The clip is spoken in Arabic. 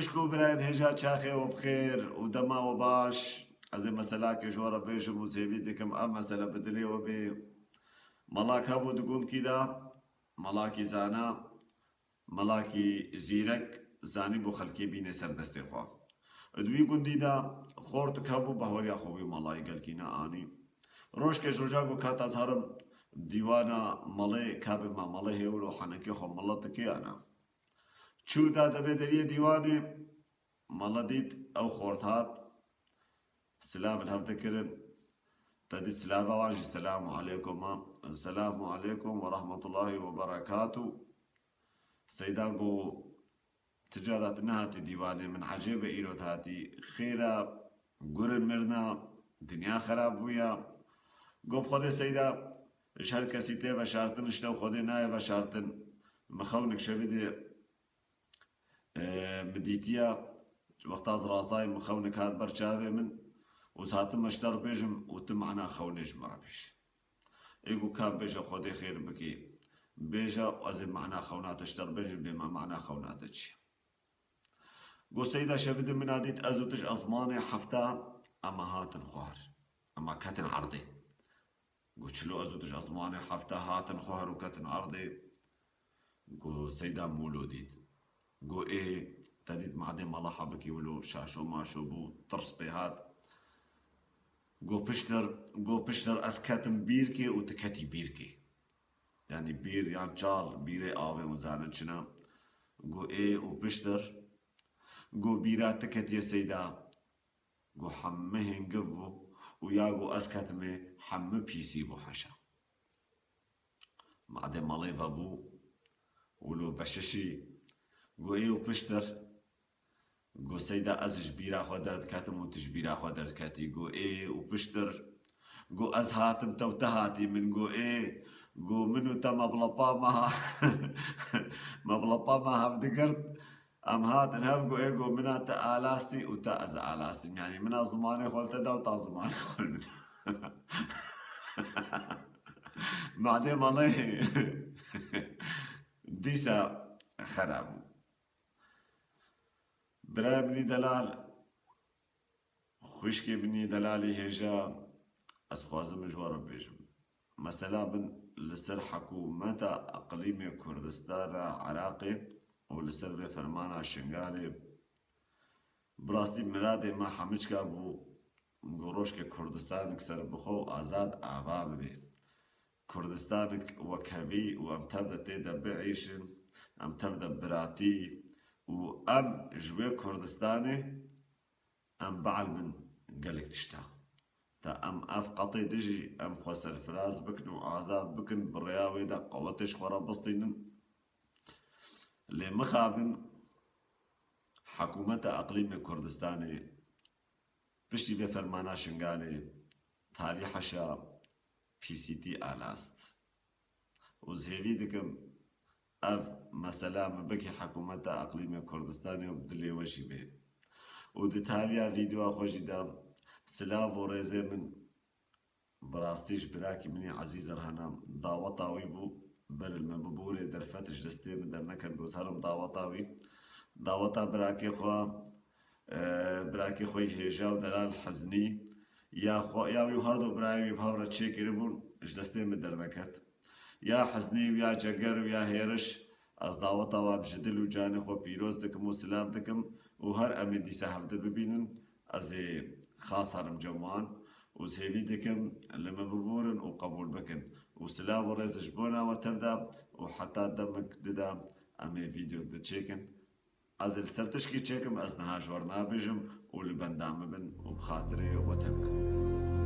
خوشكو براين هجا شاخي وبخير ودما وباش از مسلا كجورا بيش موسيبي ديكم ام مسلا بدلي وبي ملاك هبو دقون كده ملاكي زانا ملاكي زيرك زاني بو خلقي بيني سر دستي خوا دوي قندي دا خورتك هبو بهوريا خوبي ملاي قال كينا اني روش كي جوجاكو كاتا زهرم ديوانا ملاي كابي ما ملاي هيولو حنكي خو ملاتكي انا چو دا دبي دريه ديواني ملديت او خورتات سلام الهفتكرن تدي سلام واجي السلام عليكم السلام عليكم ورحمة الله وبركاته سيداغو تجارة نهاتي ديواني من عجيبة إيرو تهاتي خيرا قرن مرنا دنيا خراب ويا قوب خودي سيدا شهر كسي تيبا شارتن اشتو خودي نايبا شارتن مخونك شفيدي مديتيا وقتا زراساي مخونك هاد برشاوي من وساتم اشتر بيجم وتمعنا خونيش مرابيش ايقو كان بيجا خودي خير بكي بيجا وازم معنا خونات اشتر بيجم بما معنا خونات اتشي قو سيدا شفيد مناديت ازوتش ازماني حفتا اما هاتن خوار اما كاتن عرضي قو شلو ازوتش ازماني حفتا هاتن خوار وكاتن عرضي قو سيدا مولوديت قو ايه تديت معدي ملاحة بكي ولو شاشو ماشو بو ترس بيهات قو بشتر اسكاتم بيركي وتكتي بيركي يعني بير يعني جال بيري آوي وزانن شنا قو ايه وبشتر قو بيرا تكتي سيدا قو حمهن قبو ويا قو اسكاتمي حم بيسي بو حشا معدي ماليفا بو ولو بششي قو ايه وبشتر قو سيدا ازج بيرا خوا درد كاتم وتش بيرا خوا درد كاتي قو ايه وبشتر قو از هاتم تو تهاتي من قو ايه قو منو تا مبلبا ما مبلبا ما هفدقرت ام هاتن هف قو ايه قو منا تا آلاستي وتا از آلاستي يعني منا زماني خولتا دا وتا زماني خولتا بعدين مالي ديسا خرابو برای بنی دلال خوشکی بنی دلالی هجا از خوازم جوارا بیجم مثلا بن لسر حکومت اقلیم کردستان عراقی و لسر به فرمان شنگالی براستی مراد ما حمج که بو گروش که کردستان سر بخو آزاد آباب بی کردستان وکوی و ام تبدا تیدا بعیشن ام تبدا براتی و ام جوی کردستانی ام بعل من قالك تشتا تا ام اف قطي دجي ام خسر فراز بكن وآزاد بكن بالرياوي دا قوتش خورا بسطينن اللي مخابن حكومة اقليم كردستاني بشتي بفرمانا شنغالي تاري حشا بي سي تي آلاست وزهيفي دكم اف مثلا بكي حكومة اقليم كردستاني وبدلي وشي بيه ودتاليا فيديو خوشي دا سلاف وريزي من براستيش براكي مني عزيز رهنا داوطاوي بو بر المببوري درفتش دستي من در نكد بوز هرم داوطا براكي خوا براكي خوي هيجا ودلال حزني يا خو يا وي هردو برايي بهورا تشيكي ربون اش دستي من در نكد يا حزني ويا جگر ويا هيرش از داوطا وان جدل و جاني خو بيروز دكم و سلاف دكم و هر امي دي سهفده ببينن از خاص هرم جوان و زهيفي دكم لما ببورن و قبول بكن و سلاف و ريز جبونا و تبدا و حتى دمك ددا امي فيديو دا تشيكن از السرتشكي تشيكم از نهاج ورنا بيجم و لبندام بن و بخاطري و تبكن